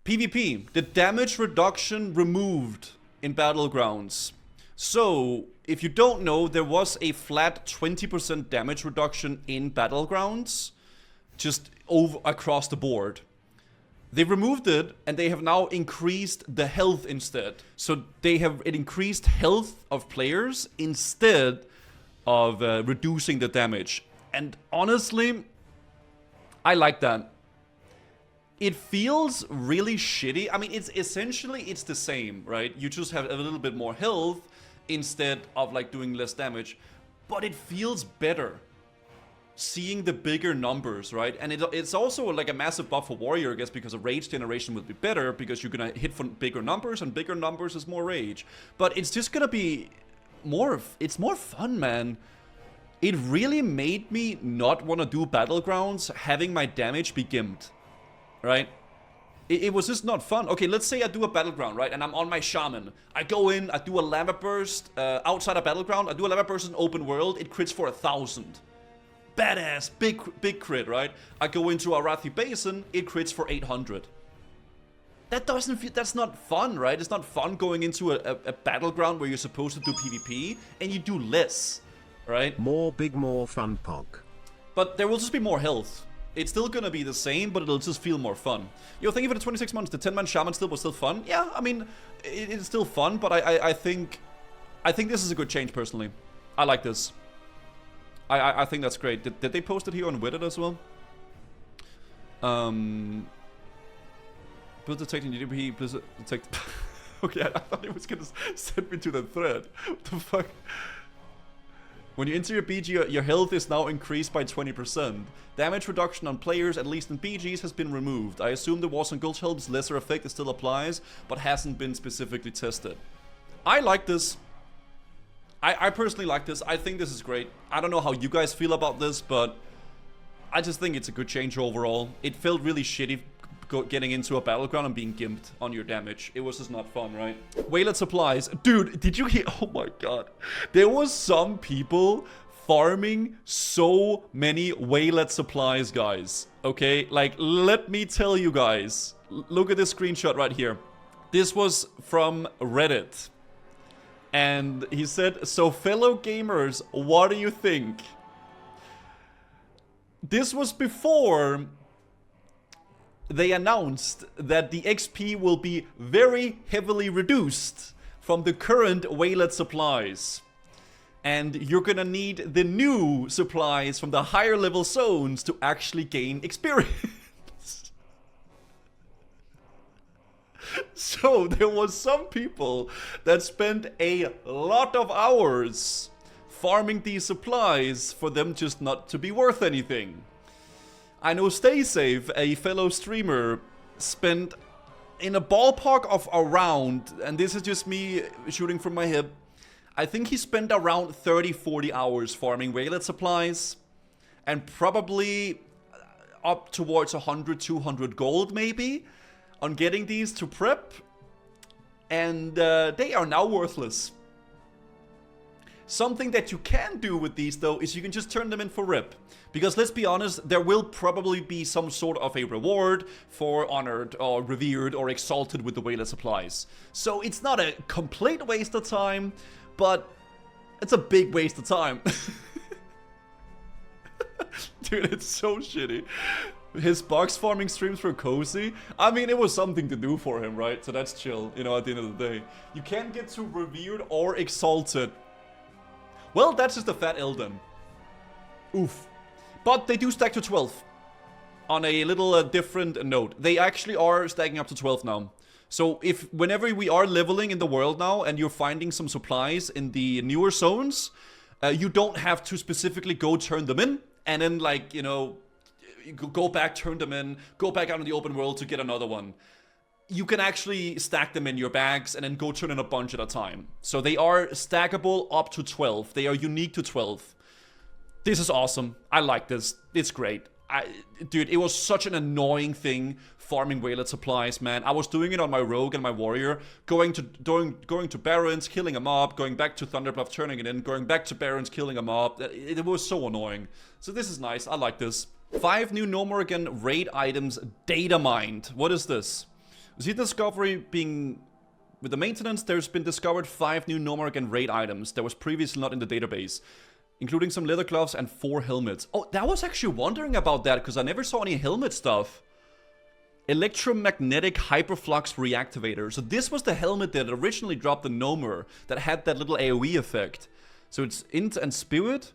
PvP, the damage reduction removed in Battlegrounds. So, if you don't know, there was a flat 20% damage reduction in Battlegrounds, just over across the board. They removed it, and they have now increased the health instead. So they have increased health of players instead of reducing the damage. And honestly, I like that. It feels really shitty. I mean, it's the same, right? You just have a little bit more health instead of like doing less damage. But it feels better seeing the bigger numbers, right? And it's also like a massive buff for Warrior, I guess, because a rage generation will be better because you're gonna hit for bigger numbers, and bigger numbers is more rage. But it's just gonna be more, it's more fun, man. It really made me not want to do Battlegrounds having my damage be gimped, right? It was just not fun. Okay, let's say I do a Battleground, right? And I'm on my Shaman. I go in, I do a Lava Burst outside a Battleground. I do a Lava Burst in open world. It crits for 1,000. Badass, big crit, right? I go into Arathi Basin, it crits for 800. That doesn't feel, that's not fun, right? It's not fun going into a Battleground where you're supposed to do PvP and you do less, right? More big, more fun pog. But there will just be more health. It's still gonna be the same, but it'll just feel more fun. Yo, thank you for the 26 months. The 10-man Shaman was still fun. Yeah, I mean, it's still fun, but I think this is a good change, personally. I like this. I think that's great. Did they post it here on Reddit as well? Build detecting GDP, please detect. Okay, I thought it was gonna send me to the thread. What the fuck? When you enter your BG, your health is now increased by 20%. Damage reduction on players, at least in BGs, has been removed. I assume the Wars and Gulch help's lesser effect still applies, but hasn't been specifically tested. I like this. I personally like this. I think this is great. I don't know how you guys feel about this, but I just think it's a good change overall. It felt really shitty getting into a Battleground and being gimped on your damage. It was just not fun, right? Waylet supplies. Dude, did you hear? Oh my god. There was some people farming so many Waylet supplies, guys. Okay? Like, let me tell you guys. Look at this screenshot right here. This was from Reddit. And he said, so fellow gamers, what do you think? This was before they announced that the XP will be very heavily reduced from the current Waylet supplies. And you're gonna need the new supplies from the higher level zones to actually gain experience. So there was some people that spent a lot of hours farming these supplies for them just not to be worth anything. I know Stay Safe, a fellow streamer, spent in a ballpark of around, and this is just me shooting from my hip, I think he spent around 30-40 hours farming Waylet supplies, and probably up towards 100-200 gold maybe on getting these to prep, and they are now worthless. Something that you can do with these though is you can just turn them in for rip. Because let's be honest, there will probably be some sort of a reward for honored or revered or exalted with the Waylet supplies. So it's not a complete waste of time, but it's a big waste of time. Dude, it's so shitty. His box farming streams were cozy. I mean, it was something to do for him, right? So that's chill, you know, at the end of the day. You can't get to revered or exalted. Well, that's just a fat Elden. Oof. But they do stack to 12. On a little different note. They actually are stacking up to 12 now. So if whenever we are leveling in the world now and you're finding some supplies in the newer zones, you don't have to specifically go turn them in and then, like, you know, go back, turn them in, go back out in the open world to get another one. You can actually stack them in your bags and then go turn in a bunch at a time. So they are stackable up to 12. They are unique to 12. This is awesome. I like this. It's great. Dude, it was such an annoying thing farming Waylet supplies, man. I was doing it on my Rogue and my Warrior, going to Barons, killing a mob, going back to Thunderbluff, turning it in, going back to Barons, killing a mob. It was so annoying. So this is nice. I like this. 5 new No More Again raid items data mined. What is this? Z discovery being... With the maintenance, there's been discovered 5 new Nomaric and raid items that was previously not in the database, including some leather gloves and 4 helmets. Oh, I was actually wondering about that, because I never saw any helmet stuff. Electromagnetic Hyperflux Reactivator. So this was the helmet that originally dropped the Nomar, that had that little AoE effect. So it's Int and Spirit.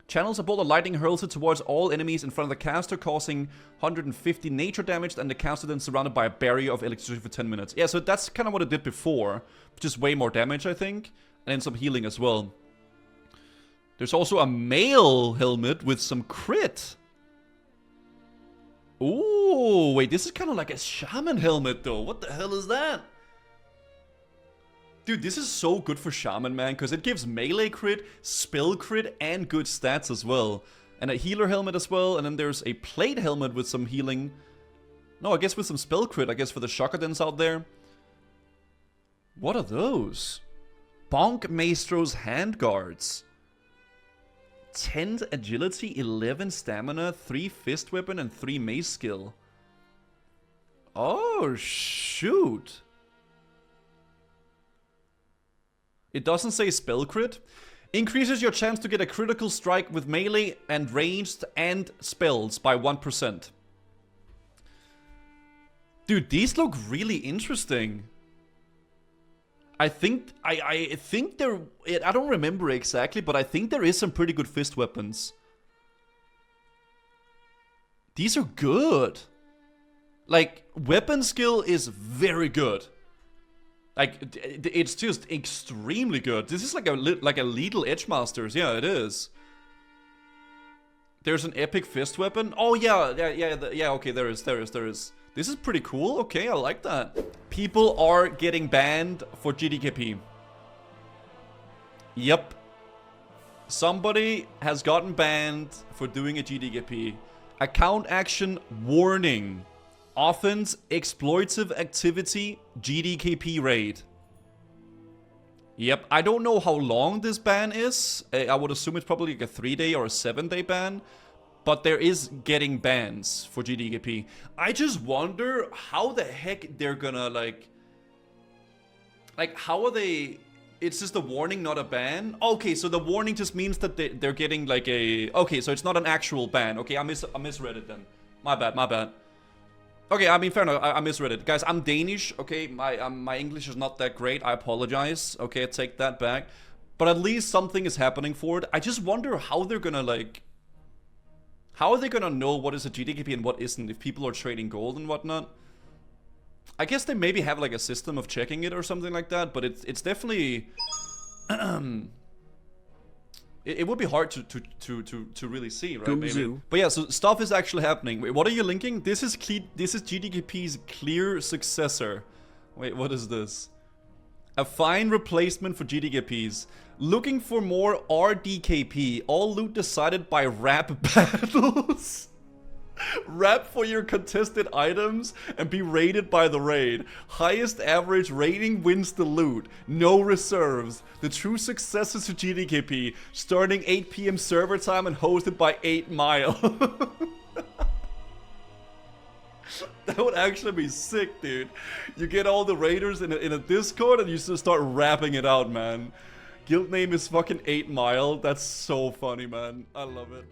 Channels a bolt of lightning, hurls it towards all enemies in front of the caster, causing 150 nature damage, and the caster then surrounded by a barrier of electricity for 10 minutes. Yeah, so that's kind of what it did before, just way more damage, I think, and then some healing as well. There's also a male helmet with some crit. Ooh, wait, this is kind of like a shaman helmet, though. What the hell is that? Dude, this is so good for Shaman, man, because it gives melee crit, spell crit, and good stats as well. And a healer helmet as well, and then there's a plate helmet with some healing. No, I guess with some spell crit, I guess for the Shockadens out there. What are those? Bonk Maestro's Handguards. 10 agility, 11 stamina, 3 fist weapon, and 3 mace skill. Oh, shoot. It doesn't say spell crit. Increases your chance to get a critical strike with melee and ranged and spells by 1%. Dude, these look really interesting. I think there... I don't remember exactly, but I think there is some pretty good fist weapons. These are good. Like, weapon skill is very good. Like, it's just extremely good. This is like a Lethal Edgemasters. Yeah, it is. There's an epic fist weapon. Oh, yeah, okay, there is. This is pretty cool. Okay, I like that. People are getting banned for GDKP. Yep. Somebody has gotten banned for doing a GDKP. Account action warning. Offense, exploitative activity, GDKP raid. Yep, I don't know how long this ban is. I would assume it's probably like a 3-day or a 7-day ban. But there is getting bans for GDKP. I just wonder how the heck they're gonna like how are they... It's just a warning, not a ban? Okay, so the warning just means that they're getting like a... Okay, so it's not an actual ban. Okay, I misread it then. My bad. Okay, I mean, fair enough. I misread it. Guys, I'm Danish, okay? My English is not that great. I apologize. Okay, I take that back. But at least something is happening for it. I just wonder how they're gonna, like... How are they gonna know what is a GDKP and what isn't if people are trading gold and whatnot? I guess they maybe have, like, a system of checking it or something like that. But it's definitely... It would be hard to really see, right? Maybe. But yeah, so stuff is actually happening. Wait, what are you linking? This is GDKP's clear successor. Wait, what is this? A fine replacement for GDKPs. Looking for more RDKP. All loot decided by rap battles. Rap for your contested items and be rated by the raid. Highest average rating wins the loot. No reserves. The true successors to GDKP. Starting 8 PM server time and hosted by 8 Mile. That would actually be sick, dude. You get all the raiders in a Discord and you just start rapping it out, man. Guild name is fucking 8 Mile. That's so funny, man. I love it.